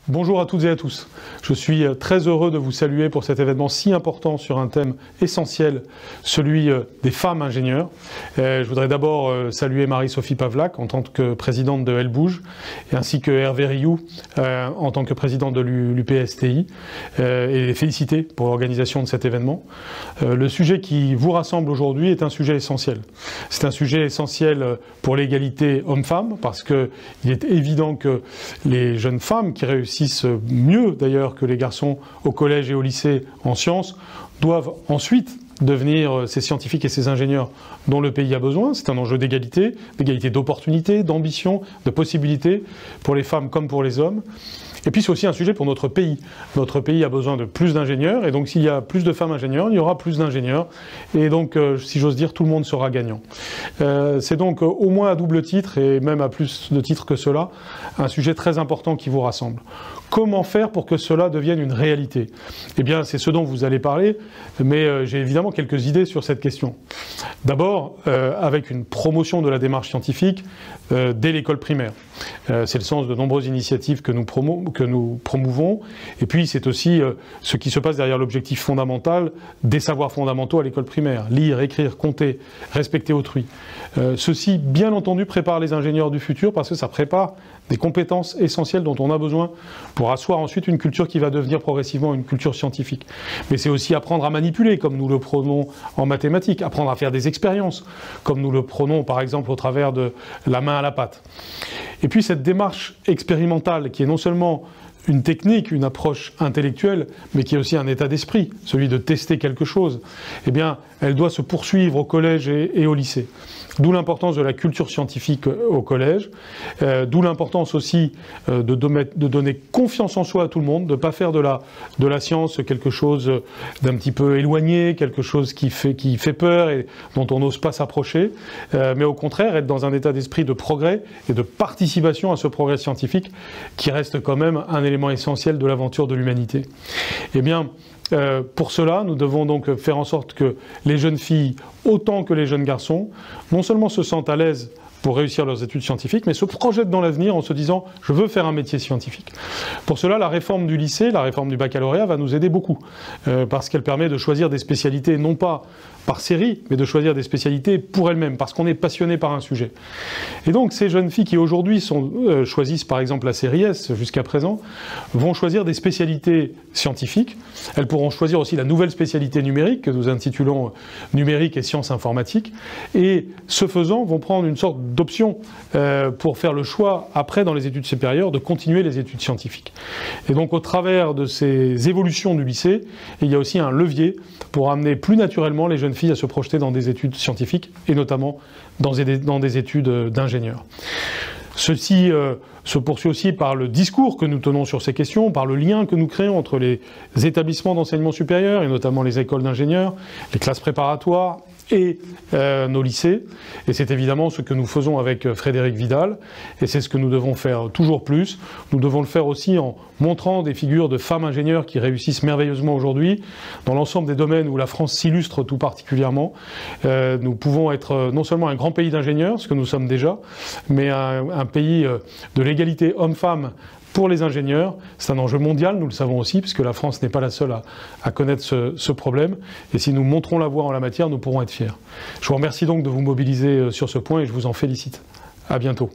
Bonjour à toutes et à tous. Je suis très heureux de vous saluer pour cet événement si important sur un thème essentiel, celui des femmes ingénieurs. Je voudrais d'abord saluer Marie-Sophie Pavlak en tant que présidente de Elle Bouge, ainsi que Hervé Rioux en tant que président de l'UPSTI, et les féliciter pour l'organisation de cet événement. Le sujet qui vous rassemble aujourd'hui est un sujet essentiel. C'est un sujet essentiel pour l'égalité homme-femme, parce qu'il est évident que les jeunes femmes qui réussissent mieux d'ailleurs que les garçons au collège et au lycée en sciences, doivent ensuite devenir ces scientifiques et ces ingénieurs dont le pays a besoin. C'est un enjeu d'égalité d'opportunité, d'ambition, de possibilités pour les femmes comme pour les hommes. Et puis c'est aussi un sujet pour notre pays. Notre pays a besoin de plus d'ingénieurs, et donc s'il y a plus de femmes ingénieurs, il y aura plus d'ingénieurs. Et donc, si j'ose dire, tout le monde sera gagnant. C'est donc au moins à double titre, et même à plus de titres que cela, un sujet très important qui vous rassemble. Comment faire pour que cela devienne une réalité? Eh bien, c'est ce dont vous allez parler, mais j'ai évidemment quelques idées sur cette question. D'abord, avec une promotion de la démarche scientifique dès l'école primaire. C'est le sens de nombreuses initiatives que nous promouvons. Et puis, c'est aussi ce qui se passe derrière l'objectif fondamental des savoirs fondamentaux à l'école primaire. Lire, écrire, compter, respecter autrui. Ceci, bien entendu, prépare les ingénieurs du futur parce que ça prépare des compétences essentielles dont on a besoin pour asseoir ensuite une culture qui va devenir progressivement une culture scientifique. Mais c'est aussi apprendre à manipuler, comme nous le prônons en mathématiques, apprendre à faire des expériences, comme nous le prônons par exemple au travers de la main à la pâte. Et puis cette démarche expérimentale qui est non seulement une technique, une approche intellectuelle, mais qui est aussi un état d'esprit, celui de tester quelque chose, eh bien, elle doit se poursuivre au collège et au lycée. D'où l'importance de la culture scientifique au collège, d'où l'importance aussi de donner confiance en soi à tout le monde, de ne pas faire de la science quelque chose d'un petit peu éloigné, quelque chose qui fait peur et dont on n'ose pas s'approcher, mais au contraire être dans un état d'esprit de progrès et de participation à ce progrès scientifique qui reste quand même un élément essentiel de l'aventure de l'humanité. Eh bien, pour cela, nous devons donc faire en sorte que les jeunes filles, autant que les jeunes garçons, non seulement se sentent à l'aise pour réussir leurs études scientifiques, mais se projettent dans l'avenir en se disant « je veux faire un métier scientifique ». Pour cela, la réforme du lycée, la réforme du baccalauréat va nous aider beaucoup, parce qu'elle permet de choisir des spécialités non pas par série, mais de choisir des spécialités pour elles-mêmes, parce qu'on est passionné par un sujet. Et donc ces jeunes filles qui aujourd'hui choisissent par exemple la série S jusqu'à présent, vont choisir des spécialités scientifiques. Elles pourront choisir aussi la nouvelle spécialité numérique que nous intitulons numérique et sciences informatiques, et ce faisant vont prendre une sorte d'option pour faire le choix après dans les études supérieures de continuer les études scientifiques. Et donc au travers de ces évolutions du lycée, il y a aussi un levier pour amener plus naturellement les jeunes filles à se projeter dans des études scientifiques et notamment dans des études d'ingénieurs. Ceci se poursuit aussi par le discours que nous tenons sur ces questions, par le lien que nous créons entre les établissements d'enseignement supérieur et notamment les écoles d'ingénieurs, les classes préparatoires et nos lycées. Et c'est évidemment ce que nous faisons avec Frédérique Vidal, et c'est ce que nous devons faire toujours plus. Nous devons le faire aussi en montrant des figures de femmes ingénieurs qui réussissent merveilleusement aujourd'hui, dans l'ensemble des domaines où la France s'illustre tout particulièrement. Nous pouvons être non seulement un grand pays d'ingénieurs, ce que nous sommes déjà, mais un pays de l'égalité homme-femme pour les ingénieurs. C'est un enjeu mondial, nous le savons aussi, puisque la France n'est pas la seule à connaître ce problème. Et si nous montrons la voie en la matière, nous pourrons être fiers. Je vous remercie donc de vous mobiliser sur ce point et je vous en félicite. À bientôt.